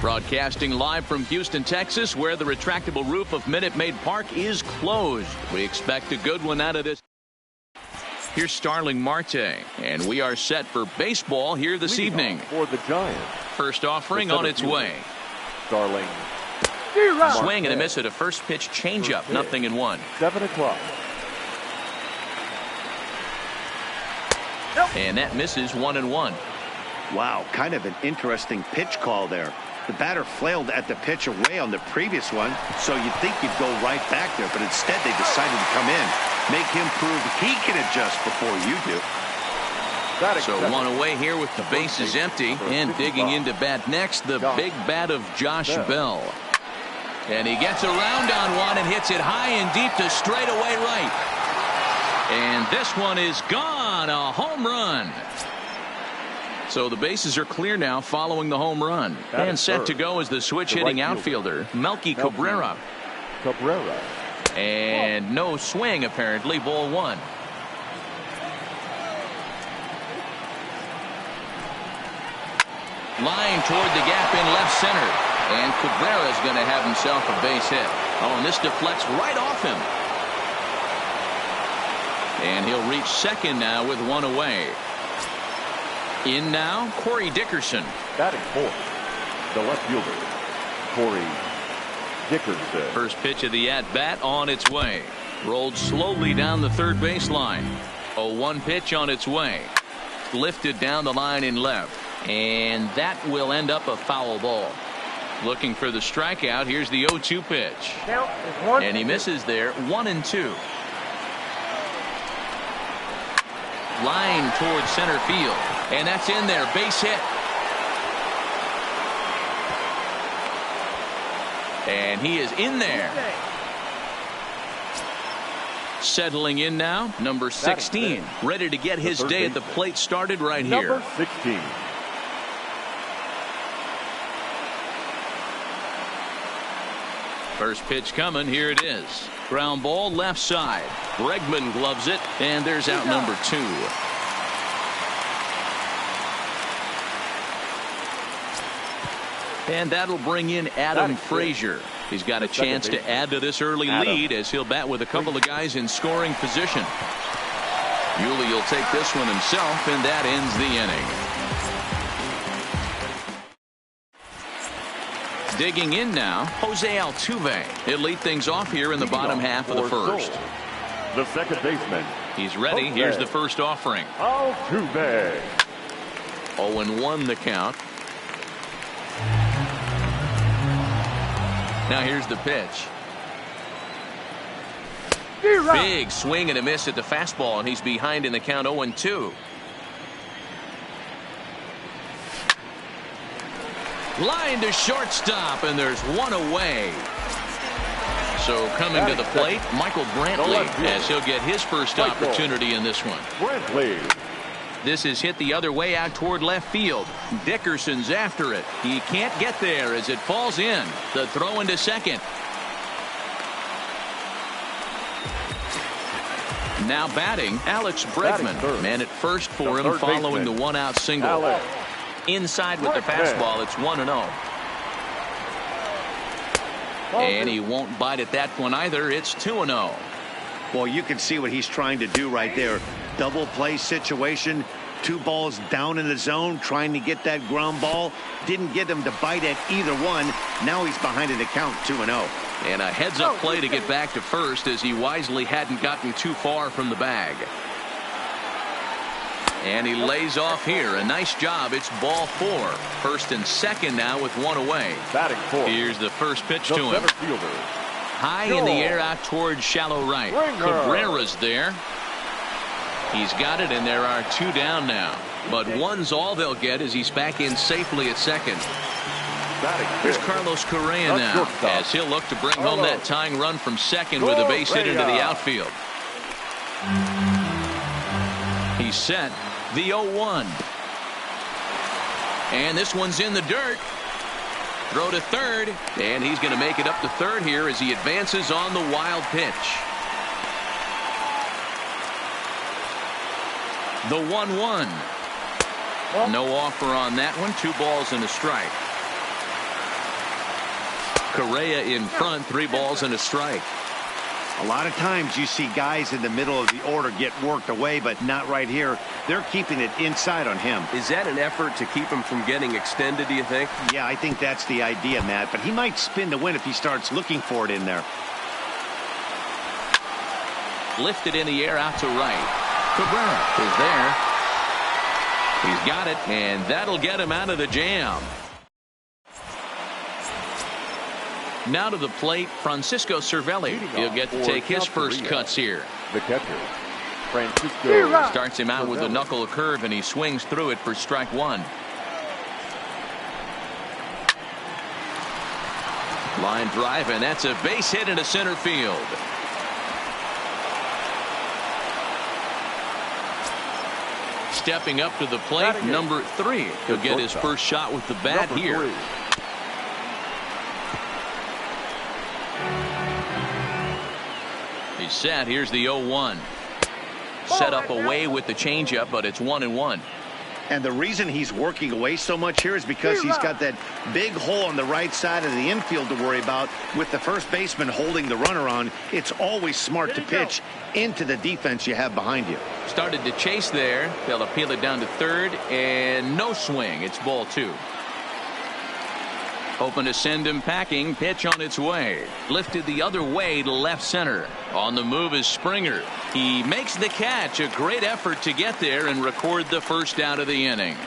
Broadcasting live from Houston, Texas, where the retractable roof of Minute Maid Park is closed. We expect a good one out of this. Here's Starling Marte, and we are set for baseball here this evening. For the Giants. First offering on its way. Starling. Swing and a miss at a first pitch changeup. 0-1. 7 o'clock. And that misses 1-1. Wow, kind of an interesting pitch call there. The batter flailed at the pitch away on the previous one, so you'd think you'd go right back there, but instead they decided to come in, make him prove he can adjust before you do. So one away here with the bases empty, and digging into bat next, the big bat of Josh Bell. And he gets around on one and hits it high and deep to straightaway right. And this one is gone, a home run. So the bases are clear now following the home run. And set to go is the switch-hitting outfielder, Melky Cabrera. And no swing, apparently, ball one. Line toward the gap in left center. And Cabrera's going to have himself a base hit. Oh, and this deflects right off him. And he'll reach second now with one away. In now, Corey Dickerson. Batting fourth, the left fielder, Corey Dickerson. First pitch of the at-bat on its way. Rolled slowly down the third baseline. 0-1 pitch on its way. Lifted down the line in left. And that will end up a foul ball. Looking for the strikeout. Here's the 0-2 pitch. And he misses there. 1-2. Line towards center field. And that's in there. Base hit. And he is in there. Settling in now, number 16. Ready to get his day at the plate started right here. Number 16. First pitch coming. Here it is. Ground ball left side. Bregman gloves it. And there's out number 2. And that'll bring in Adam Frazier. He's got a chance to add to this early lead as he'll bat with a couple of guys in scoring position. Yuli will take this one himself, and that ends the inning. Digging in now, Jose Altuve. He'll lead things off here in the bottom half of the first. The second baseman. He's ready. Here's the first offering. Altuve. 0-1 the count. Now here's the pitch. Big swing and a miss at the fastball, and he's behind in the count 0-2. Line to shortstop, and there's one away. So coming to the plate, Michael Brantley, as he'll get his first opportunity in this one. Brantley. This is hit the other way out toward left field. Dickerson's after it. He can't get there as it falls in. The throw into second. Now batting, Alex Bregman. Man at first for him following the one-out single. Inside with the fastball, it's 1-0. And he won't bite at that one either. It's 2-0. Well, you can see what he's trying to do right there. Double play situation. 2 balls down in the zone, trying to get that ground ball. Didn't get him to bite at either one. Now he's behind in the count, 2-0. And a heads-up play to get back to first as he wisely hadn't gotten too far from the bag. And he lays off here. A nice job. It's ball 4. First and second now with 1 away. Batting 4. Here's the first pitch to him. Center fielder. High in the air out towards shallow right. Cabrera's there. He's got it, and there are 2 down now. But 1's all they'll get as he's back in safely at second. Here's Carlos Correa now as he'll look to bring home that tying run from second with a base hit into the outfield. He's set. The 0-1. And this one's in the dirt. Throw to third, and he's going to make it up to third here as he advances on the wild pitch. The 1-1. No offer on that one. 2 balls and a strike. Correa in front, 3 balls and a strike. A lot of times you see guys in the middle of the order get worked away, but not right here. They're keeping it inside on him. Is that an effort to keep him from getting extended, do you think? Yeah, I think that's the idea, Matt. But he might spin the win if he starts looking for it in there. Lifted in the air out to right. Cabrera is there. He's got it, and that'll get him out of the jam. Now to the plate, Francisco Cervelli. He'll get to take his first cuts here. The catcher, Francisco. Starts him out with a knuckle curve, and he swings through it for strike 1. Line drive, and that's a base hit into center field. Stepping up to the plate, number 3. He'll get his first shot with the bat here. He's set. Here's the 0-1. Set up away with the changeup, but it's 1-1. And the reason he's working away so much here is because he's got that big hole on the right side of the infield to worry about. With the first baseman holding the runner on, it's always smart to pitch into the defense you have behind you. Started to chase there. They'll appeal it down to third, and no swing. It's ball 2. Hoping to send him packing. Pitch on its way. Lifted the other way to left center. On the move is Springer. He makes the catch. A great effort to get there and record the first out of the inning.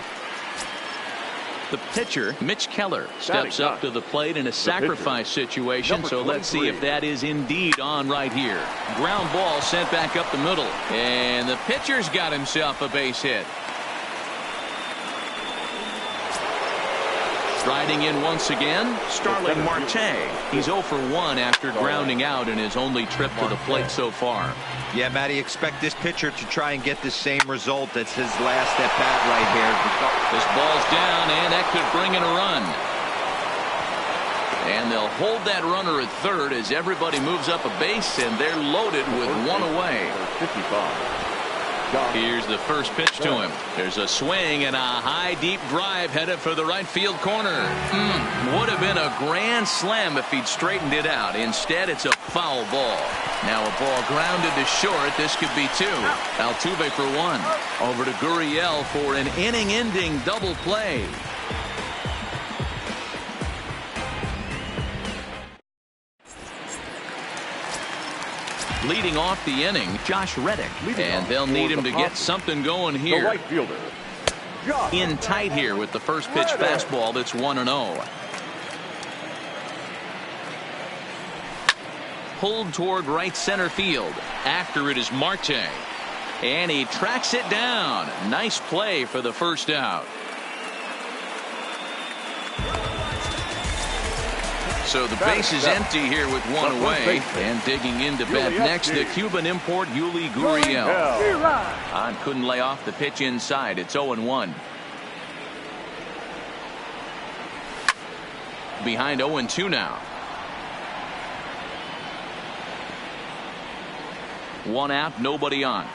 The pitcher, Mitch Keller, steps up to the plate in a sacrifice situation. So let's see if that is indeed on right here. Ground ball sent back up the middle. And the pitcher's got himself a base hit. Striding in once again, Starling Marte. He's 0 for 1 after grounding out in his only trip to the plate so far. Yeah, Matty, expect this pitcher to try and get the same result. That's his last at bat right here. This ball's down, and that could bring in a run. And they'll hold that runner at third as everybody moves up a base, and they're loaded with 1 away. 55. Here's the first pitch to him. There's a swing and a high deep drive headed for the right field corner. Would have been a grand slam if he'd straightened it out. Instead, it's a foul ball. Now a ball grounded to short. This could be 2. Altuve for 1. Over to Gurriel for an inning-ending double play. Leading off the inning, Josh Reddick. And they'll need him to get something going here. The right fielder. In tight here with the first pitch fastball that's 1-0. Pulled toward right center field. After it is Marte. And he tracks it down. Nice play for the first out. So the base is empty here with one away. And digging into bat next, the Cuban import Yuli Gurriel. Couldn't lay off the pitch inside. It's 0-1. Behind 0-2 now. One out, nobody on.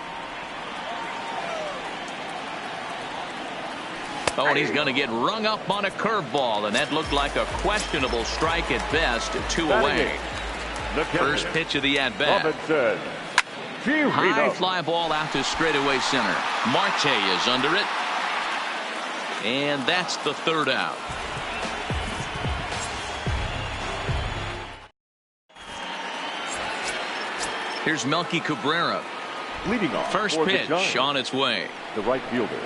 Oh, and he's going to get rung up on a curveball, and that looked like a questionable strike at best. 2 away. First pitch of the at-bat. High fly ball out to straightaway center. Marte is under it. And that's the third out. Here's Melky Cabrera. Leading off. First pitch on its way. The right fielder.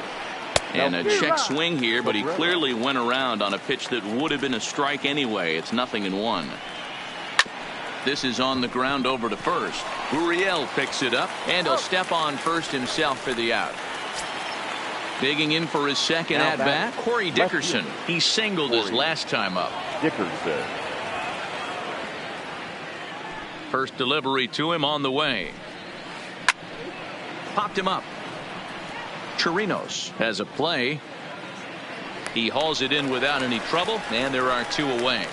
And a check swing here, but he clearly went around on a pitch that would have been a strike anyway. It's 0-1. This is on the ground over to first. Gurriel picks it up, and he'll step on first himself for the out. Digging in for his second at-bat, Corey Dickerson. He singled his last time up. Dickerson. First delivery to him on the way. Popped him up. Chirinos has a play. He hauls it in without any trouble, and there are 2 away.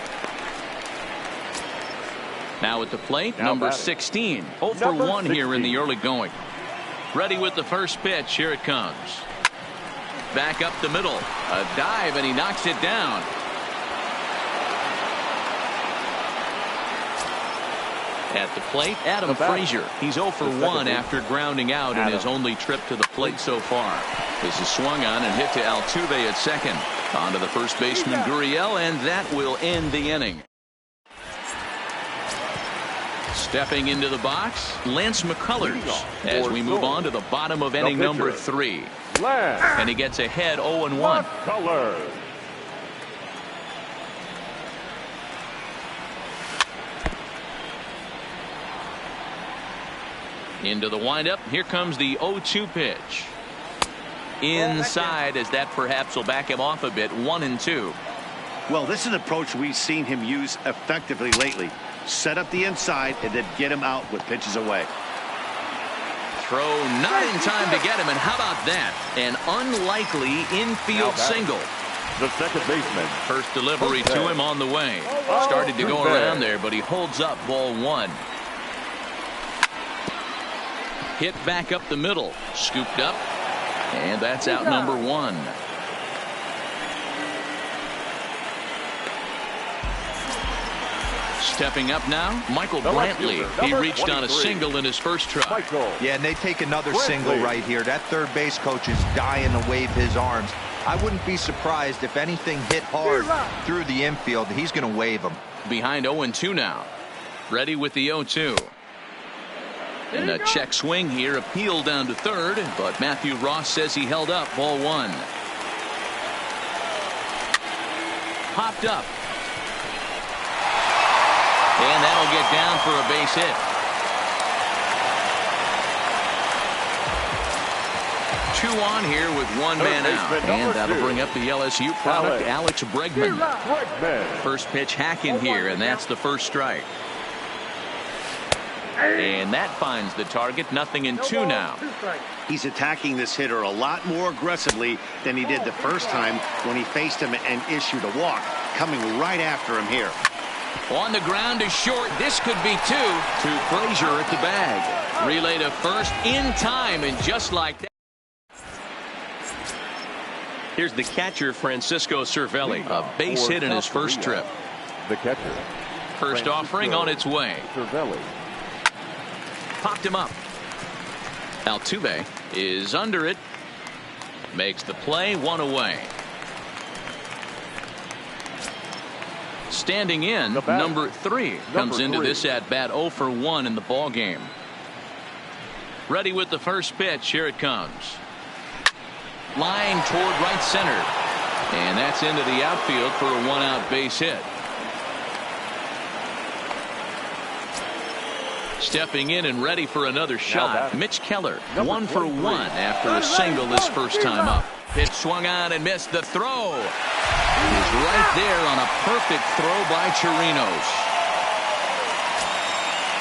Now at the plate, number 16. 0 for 1 here in the early going. Ready with the first pitch. Here it comes. Back up the middle. A dive, and he knocks it down. At the plate, Adam Frazier. He's 0 for 1 after grounding out in his only trip to the plate so far. This is swung on and hit to Altuve at second. On to the first baseman Gurriel, and that will end the inning. Stepping into the box, Lance McCullers, as we move on to the bottom of inning number 3. And he gets ahead 0-1. Into the windup. Here comes the 0-2 pitch. Inside, as that perhaps will back him off a bit. 1-2. Well, this is an approach we've seen him use effectively lately. Set up the inside and then get him out with pitches away. Throw not in time to get him, and how about that? An unlikely infield single. The second baseman. First delivery to him on the way. Started to go around there, but he holds up. Ball 1. Hit back up the middle. Scooped up. And that's out number 1. Stepping up now, Michael Brantley. He reached on a single in his first try. Yeah, and they take another single right here. That third base coach is dying to wave his arms. I wouldn't be surprised if anything hit hard through the infield. He's going to wave them. Behind 0-2 now. Ready with the 0-2. And a check swing here, appeal down to third, but Matthew Ross says he held up. Ball 1. Popped up. And that'll get down for a base hit. 2 on here with 1 man out. And that'll bring up the LSU product, Alex Bregman. First pitch hack in here, and that's the first strike. And that finds the target. 0-2 now. He's attacking this hitter a lot more aggressively than he did the first time when he faced him and issued a walk. Coming right after him here. On the ground is short. This could be 2 to Frazier at the bag. Relay to first in time, and just like that. Here's the catcher, Francisco Cervelli. A base hit in his first trip. The catcher. First offering on its way. Cervelli. Popped him up. Altuve is under it. Makes the play. 1 away. Standing in, number 3 comes into this at bat. 0 for 1 in the ball game. Ready with the first pitch. Here it comes. Line toward right center. And that's into the outfield for a 1-out base hit. Stepping in and ready for another shot, Mitch Keller. 1 for 1 after a single this first time up. Pitch swung on and missed. The throw is right there on a perfect throw by Chirinos.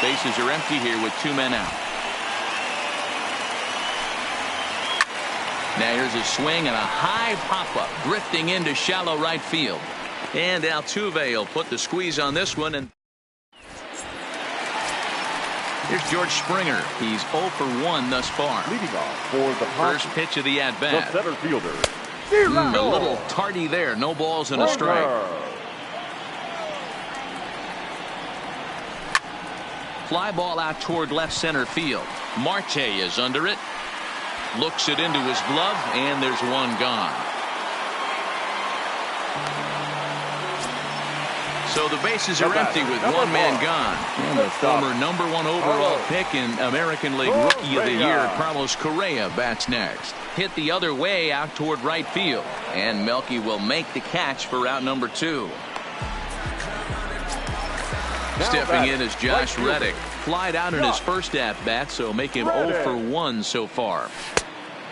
Bases are empty here with 2 men out. Now here's a swing and a high pop-up drifting into shallow right field. And Altuve will put the squeeze on this one. And here's George Springer. He's 0 for 1 thus far. Leading off for the First pitch of the at-bat. The center fielder. A little tardy there. No balls and a strike. Fly ball out toward left center field. Marte is under it. Looks it into his glove, and there's one gone. So the bases are empty with 1 man gone. And the former #1 overall pick in American League Rookie of the Year, Carlos Correa, bats next. Hit the other way out toward right field. And Melky will make the catch for out number 2. Stepping in is Josh Reddick. Flied out in his first at-bat, so make him 0 for 1 so far.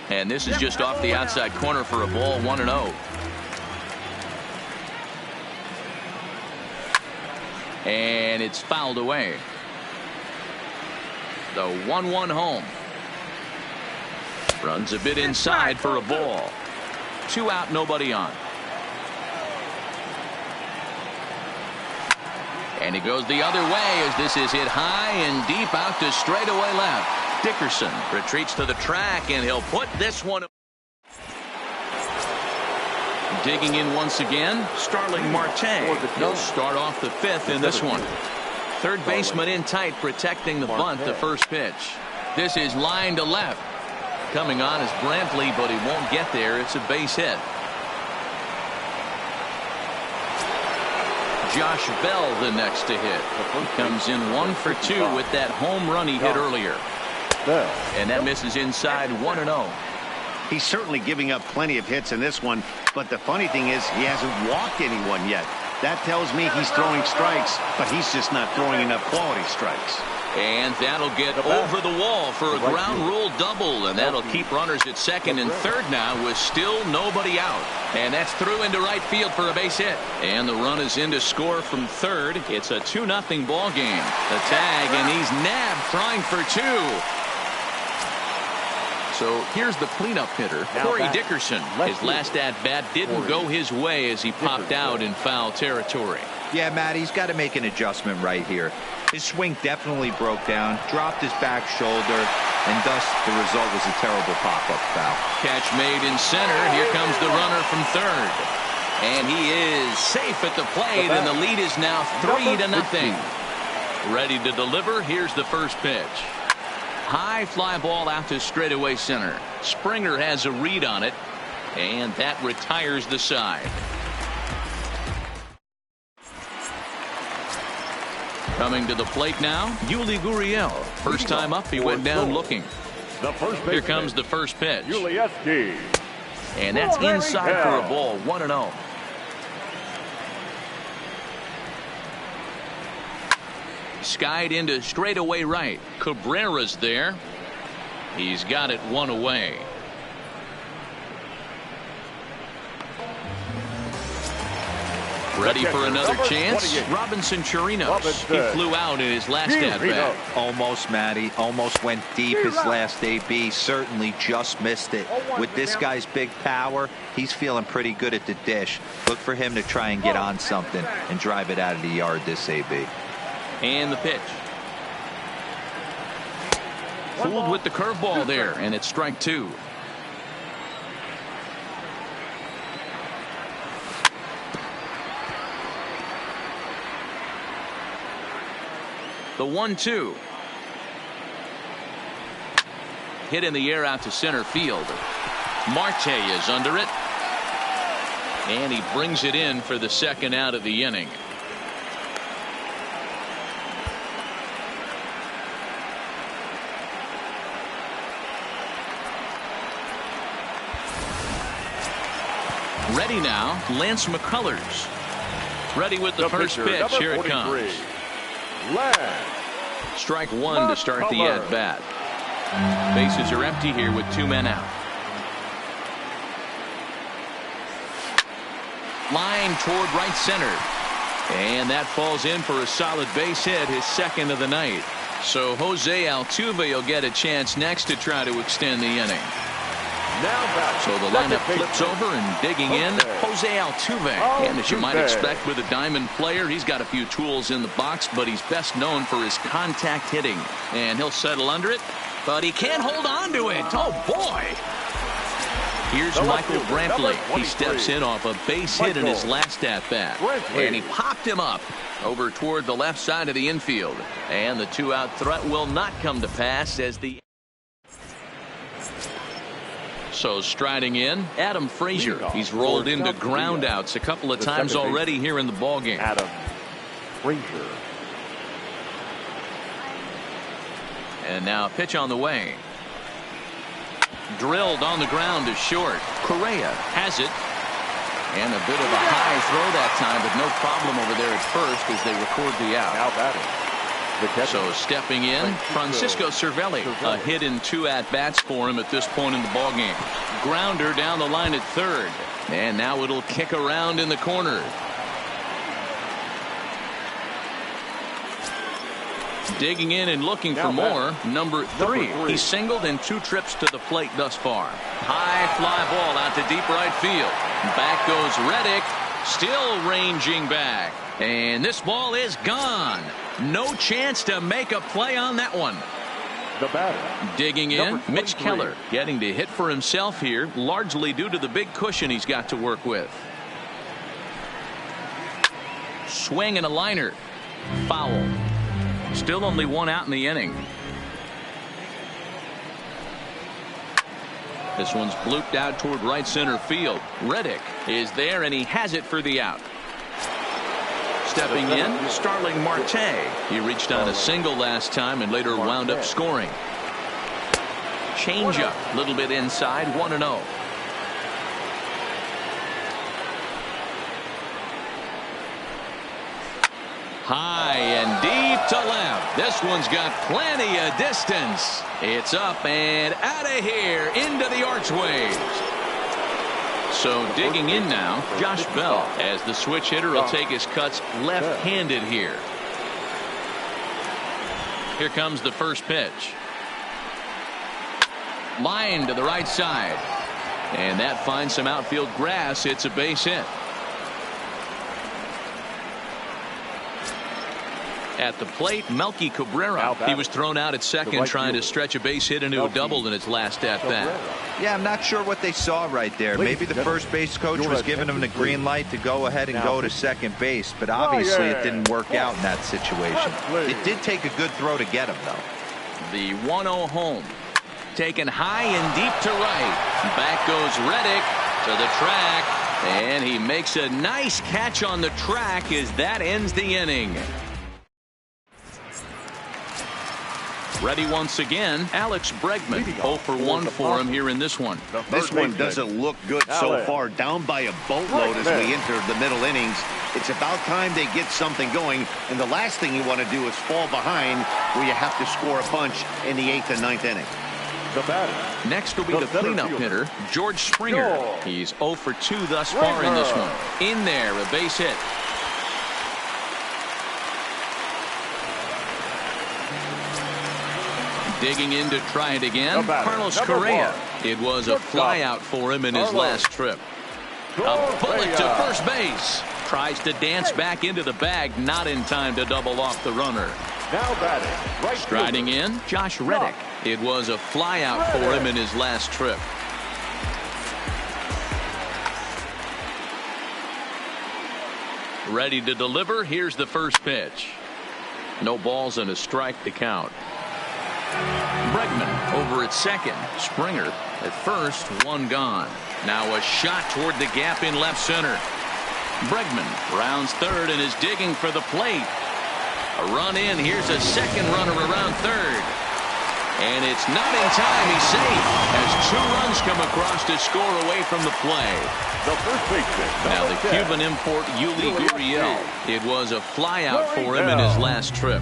And this is just off the outside corner for a ball, 1-0. And it's fouled away. The 1-1 home. Runs a bit inside for a ball. 2 out, nobody on. And he goes the other way as this is hit high and deep out to straightaway left. Dickerson retreats to the track, and he'll put this one. Digging in once again, Starling Marte. He'll start off the 5th in this one. Third baseman in tight, protecting the bunt, the first pitch. This is line to left. Coming on is Brantley, but he won't get there. It's a base hit. Josh Bell the next to hit. He comes in 1 for 2 with that home run he hit earlier. And that misses inside, 1-0. He's certainly giving up plenty of hits in this one, but the funny thing is he hasn't walked anyone yet. That tells me he's throwing strikes, but he's just not throwing enough quality strikes. And that'll get over the wall for a ground rule double, and that'll keep runners at second and third now with still nobody out. And that's through into right field for a base hit. And the run is in to score from third. It's a 2-0 ball game. The tag, and he's nabbed trying for 2. So here's the cleanup hitter, Corey Dickerson. His last at-bat didn't go his way as he popped out in foul territory. Yeah, Matt, he's got to make an adjustment right here. His swing definitely broke down, dropped his back shoulder, and thus the result was a terrible pop-up foul. Catch made in center. Here comes the runner from third. And he is safe at the plate, and the lead is now 3-0. Ready to deliver. Here's the first pitch. High fly ball out to straightaway center. Springer has a read on it, and that retires the side. Coming to the plate now, Yuli Gurriel. First time up, he went down looking. Here comes the first pitch. And that's inside for a ball, 1-0. Skied into straightaway right. Cabrera's there. He's got it 1 away. Ready for another chance. Robinson Chirinos. He flew out in his last at-bat. Almost, Matty. Almost went deep his last AB. Certainly just missed it. With this guy's big power, he's feeling pretty good at the dish. Look for him to try and get on something and drive it out of the yard this AB. And the pitch. Fooled with the curveball there, and it's strike 2. The 1-2. Hit in the air out to center field. Marte is under it. And he brings it in for the second out of the inning. Ready now, Lance McCullers. Ready with the first pitch. Here it comes. Strike 1 to start the at-bat. Bases are empty here with 2 men out. Line toward right center. And that falls in for a solid base hit, his second of the night. So Jose Altuve will get a chance next to try to extend the inning. So the lineup flips over and digging in, Jose Altuve. And as you might expect with a diamond player, he's got a few tools in the box, but he's best known for his contact hitting. And he'll settle under it, but he can't hold on to it. Oh, boy. Here's Michael Brantley. He steps in off a base hit in his last at-bat. And he popped him up over toward the left side of the infield. And the two-out threat will not come to pass as the... So striding in, Adam Frazier. He's rolled into groundouts a couple of times already here in the ballgame. Adam Frazier. And now a pitch on the way. Drilled on the ground to short. Correa has it. And a bit of a high throw that time, but no problem over there at first as they record the out. Now batting. So stepping in, Francisco Cervelli. A hit in 2 at-bats for him at this point in the ballgame. Grounder down the line at third. And now it'll kick around in the corner. Digging in and looking for more. Number 3. He singled in 2 trips to the plate thus far. High fly ball out to deep right field. Back goes Reddick. Still ranging back. And this ball is gone. No chance to make a play on that one. The batter. Digging in, Mitch Keller getting to hit for himself here, largely due to the big cushion he's got to work with. Swing and a liner. Foul. Still only 1 out in the inning. This one's blooped out toward right center field. Reddick is there and he has it for the out. Stepping in, Starling Marte. He reached on a single last time and later wound up scoring. Changeup, a little bit inside, 1-0. High and deep to left. This one's got plenty of distance. It's up and out of here into the archways. So digging in now, Josh Bell, as the switch hitter will take his cuts left-handed here. Here comes the first pitch. Line to the right side. And that finds some outfield grass. It's a base hit. At the plate, Melky Cabrera. He was thrown out at second trying to stretch a base hit into a double in its last at-bat. Yeah, I'm not sure what they saw right there. Maybe the first base coach was giving him the green light to go ahead and go to second base, but obviously it didn't work out in that situation. It did take a good throw to get him, though. The 1-0 home. Taken high and deep to right. Back goes Reddick to the track, and he makes a nice catch on the track as that ends the inning. Ready once again, Alex Bregman. 0 for 1 for him here in this one. This one doesn't look good so far. Down by a boatload as we enter the middle innings. It's about time they get something going. And the last thing you want to do is fall behind where you have to score a bunch in the 8th and 9th inning. The batter. Next will be the cleanup hitter, George Springer. He's 0 for 2 thus far in this one. In there, a base hit. Digging in to try it again, Carlos Correa. It was a fly out for him in his last trip. A bullet to first base. Tries to dance back into the bag, not in time to double off the runner. Now batting. Right striding in, Josh Reddick. It was a fly out for him in his last trip. Ready to deliver. Here's the first pitch. No balls and a strike to count. Bregman over at second. Springer at first. 1 gone. Now a shot toward the gap in left center. Bregman rounds third and is digging for the plate. A run in. Here's a second runner around third. And it's not in time. He's safe as 2 runs come across to score away from the play. The first baseman. Now the Cuban import Yuli Gurriel. It was a flyout for him in his last trip.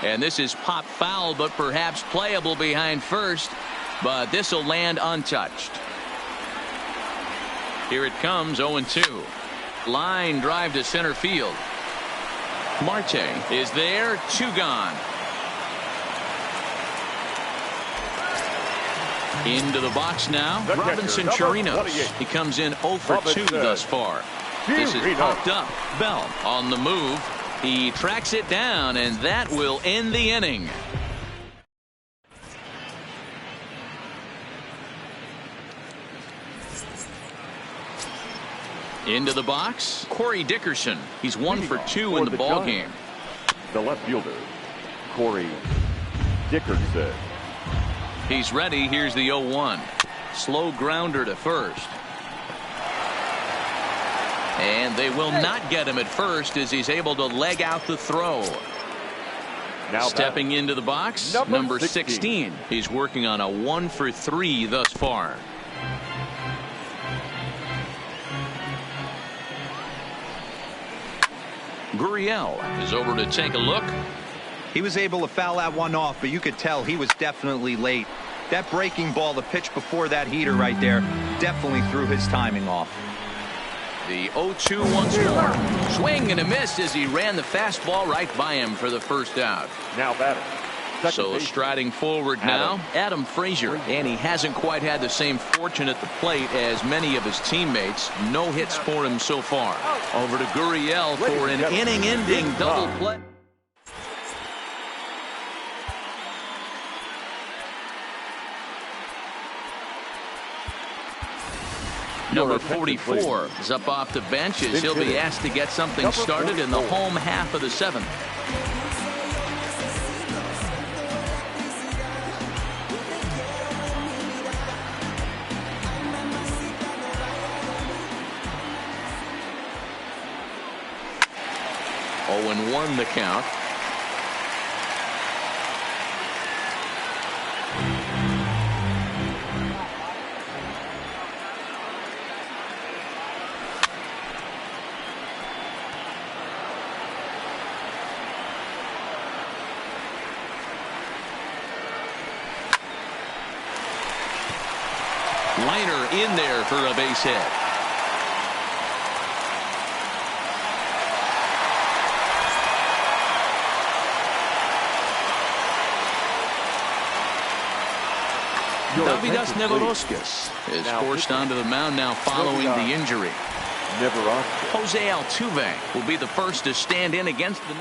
And this is pop foul, but perhaps playable behind first. But this will land untouched. Here it comes, 0-2. Line drive to center field. Marte is there, 2 gone. Into the box now, Robinson Chirinos. He comes in 0 for 2 thus far. This is popped up. Bell on the move. He tracks it down, and that will end the inning. Into the box, Corey Dickerson. He's 1 for 2 in the ball game. The left fielder, Corey Dickerson. He's ready. Here's the 0-1. Slow grounder to first. And they will not get him at first as he's able to leg out the throw. Now stepping into the box, number 16. He's working on a 1 for 3 thus far. Gurriel is over to take a look. He was able to foul that one off, but you could tell he was definitely late. That breaking ball, the pitch before that heater right there, definitely threw his timing off. The 0-2 once more. Swing and a miss as he ran the fastball right by him for the first out. Now batter. So striding forward now, Adam Frazier, and he hasn't quite had the same fortune at the plate as many of his teammates. No hits for him so far. Over to Gurriel for an inning-ending double play. Number 44 is up off the bench as he'll be asked to get something started in the home half of the 7th. And 1 the count. Liner in there for a base hit. Davidas Nevoroskis is forced onto the mound now following the injury. Jose Altuve will be the first to stand in against the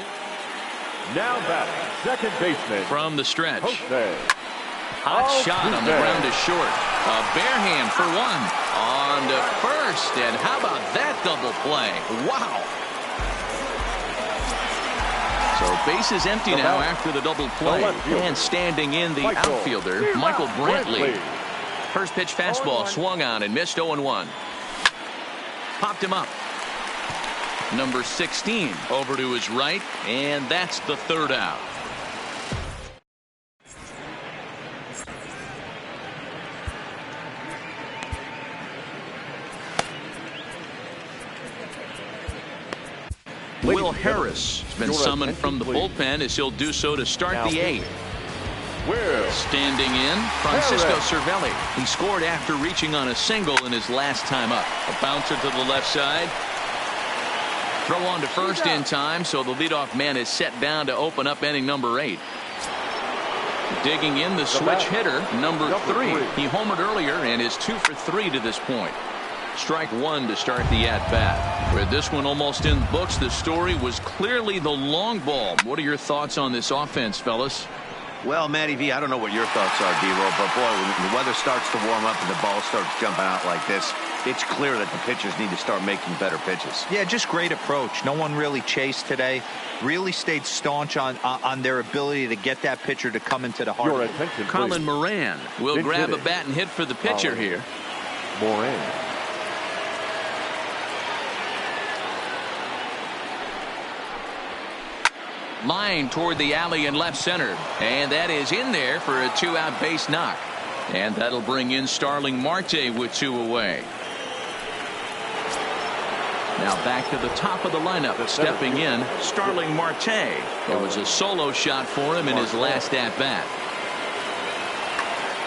now batting second baseman from the stretch. Hot shot on the ground is short. A bare hand for 1 on to first, and how about that double play? Wow. So bases empty now after the double play. And standing in the outfielder, Michael Brantley. First pitch fastball swung on and missed 0-1. Popped him up. Number 16 over to his right, and that's the 3rd out. Will Harris has been summoned from the bullpen as he'll do so to start the 8th. Standing in, Francisco Cervelli. He scored after reaching on a single in his last time up. A bouncer to the left side. Throw on to first in time, so the leadoff man is set down to open up inning number 8. Digging in the switch hitter, number 3. He homered earlier and is 2 for 3 to this point. Strike 1 to start the at-bat. With this one almost in the books, the story was clearly the long ball. What are your thoughts on this offense, fellas? Well, Matty V, I don't know what your thoughts are, D-Roll, but boy, when the weather starts to warm up and the ball starts jumping out like this, it's clear that the pitchers need to start making better pitches. Yeah, just great approach. No one really chased today. Really stayed staunch on their ability to get that pitcher to come into the heart. Your attention, Colin Moran will grab a bat and hit for the pitcher here. Moran. Line toward the alley in left center, and that is in there for a 2-out base knock, and that'll bring in Starling Marte with 2 away. Now back to the top of the lineup, stepping in Starling Marte. It was a solo shot for him in his last at bat.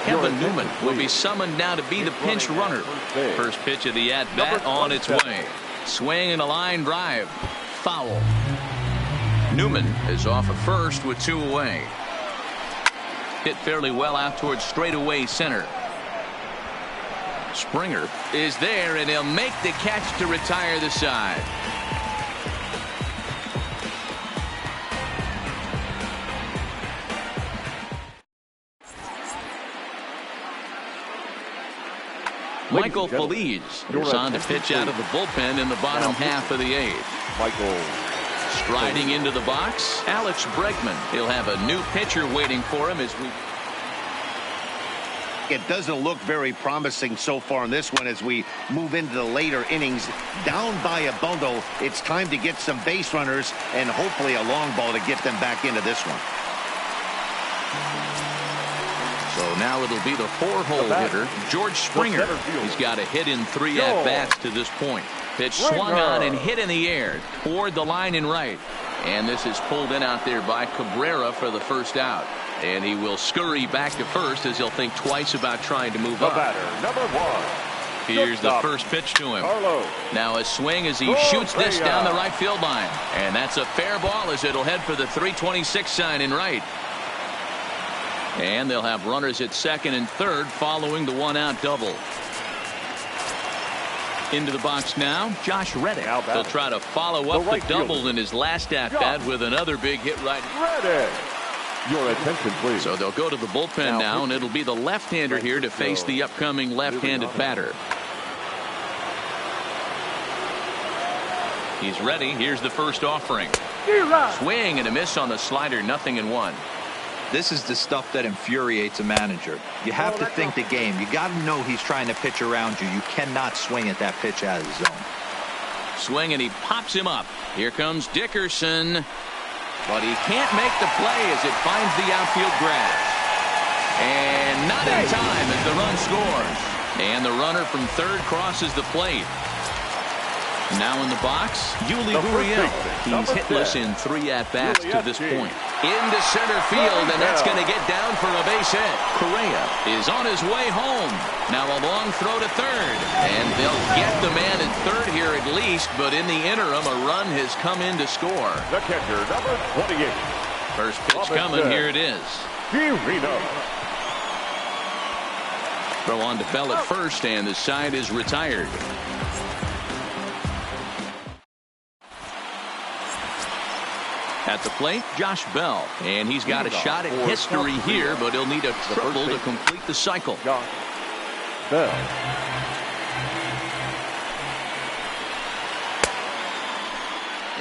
Kevin Newman will be summoned now to be the pinch runner. First pitch of the at-bat on its way. Swing and a line drive. Foul. Newman is off at first with 2 away. Hit fairly well out towards straightaway center. Springer is there, and he'll make the catch to retire the side. Michael Feliz is on to pitch out of the bullpen in the bottom half of the 8th. Michael striding into the box, Alex Bregman. He'll have a new pitcher waiting for him as we. It doesn't look very promising so far in this one as we move into the later innings. Down by a bundle, it's time to get some base runners and hopefully a long ball to get them back into this one. So now it'll be the 4-hole hitter, George Springer. He's got a hit in 3 at-bats to this point. Pitch swung on and hit in the air toward the line in right. And this is pulled in out there by Cabrera for the first out. And he will scurry back to first as he'll think twice about trying to move up. Batter, number 1. Here's the first pitch to him. Now a swing as he shoots this down the right field line. And that's a fair ball as it'll head for the 326 sign in right. And they'll have runners at second and third following the 1-out double. Into the box now, Josh Reddick. He'll try to follow up the double in his last at-bat with another big hit right. Reddick. Your attention, please. So they'll go to the bullpen now, and it'll be the left-hander here to face the upcoming left-handed batter. He's ready. Here's the first offering. Swing and a miss on the slider, 0-1. This is the stuff that infuriates a manager. You have to think the game. You got to know he's trying to pitch around you. You cannot swing at that pitch out of the zone. Swing and he pops him up. Here comes Dickerson. But he can't make the play as it finds the outfield grass. And not in time as the run scores. And the runner from third crosses the plate. Now in the box, Yuli Gurriel. He's hitless in 3 at-bats to this point. Into center field, and that's going to get down for a base hit. Correa is on his way home. Now a long throw to third. And they'll get the man at third here at least, but in the interim, a run has come in to score. The catcher, number 28. First pitch coming, here it is. Throw on to Bell at first, and the side is retired. At the plate, Josh Bell. And he's got a shot at history here, but he'll need a triple to complete the cycle. Bell.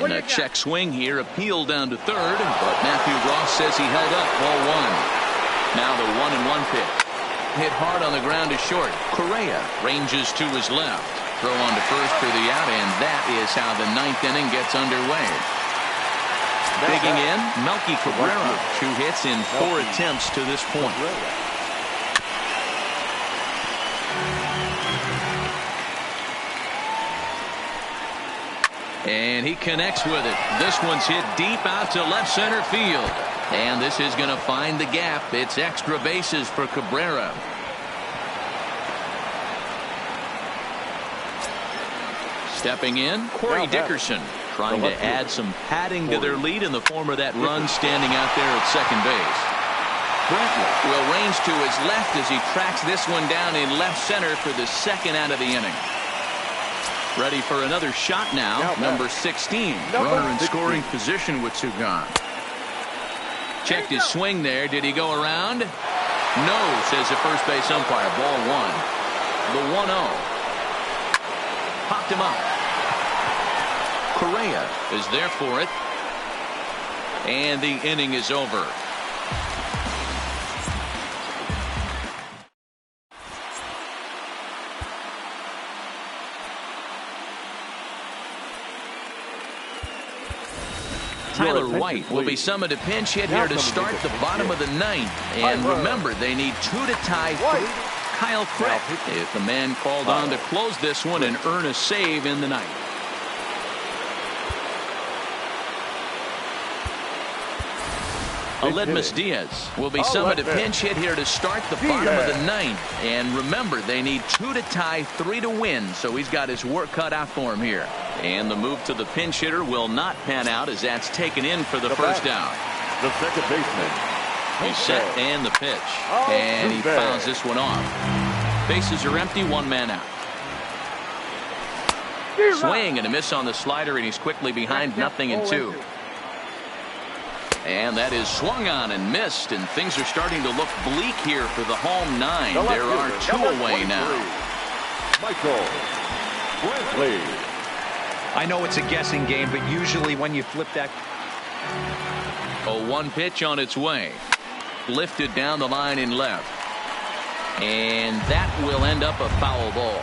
And a check swing here, appeal down to third, but Matthew Ross says he held up ball 1. Now the 1-1 pitch. Hit hard on the ground to short. Correa ranges to his left. Throw on to first for the out, and that is how the 9th inning gets underway. Digging in, Melky Cabrera. 2 hits in 4 attempts to this point. And he connects with it. This one's hit deep out to left center field. And this is going to find the gap. It's extra bases for Cabrera. Stepping in, Corey Dickerson. Trying to add some padding to their lead in the form of that run standing out there at second base. Brantley will range to his left as he tracks this one down in left center for the 2nd out of the inning. Ready for another shot now. Number 16. Runner in scoring position with 2 gone. Checked his swing there. Did he go around? No, says the first base umpire. Ball 1. The 1-0. Popped him up. Correa is there for it. And the inning is over. Tyler White will be summoned to pinch hit here to start the bottom of the 9th. And remember, they need 2 to tie 3. Kyle Crick is the man called on to close this one and earn a save in the 9th. Aledmus Diaz will be summoned to pinch hit here to start the bottom of the ninth. And remember, they need 2 to tie, 3 to win, so he's got his work cut out for him here. And the move to the pinch hitter will not pan out as that's taken in for the first down. The second baseman. He's set and the pitch. And he fouls this one off. Bases are empty, 1 man out. Swing and a miss on the slider, and he's quickly behind 0-2. And that is swung on and missed, and things are starting to look bleak here for the home 9. There are 2 away now. Michael Brantley. I know it's a guessing game, but usually when you flip that. A 1 pitch on its way. Lifted down the line in left. And that will end up a foul ball.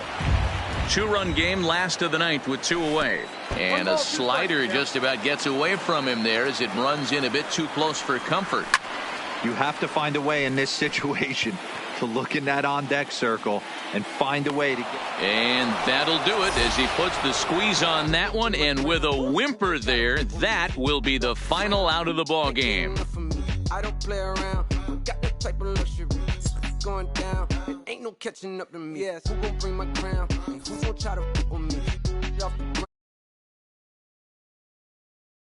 2-run game, last of the ninth with 2 away. And a slider just about gets away from him there as it runs in a bit too close for comfort. You have to find a way in this situation to look in that on-deck circle and find a way to get. And that'll do it as he puts the squeeze on that one. And with a whimper there, that will be the final out of the ball game. I don't play around. Got that type of luxury. Going down. Ain't no catching up to me. Yes, who gon' bring my crown? And who gon' try to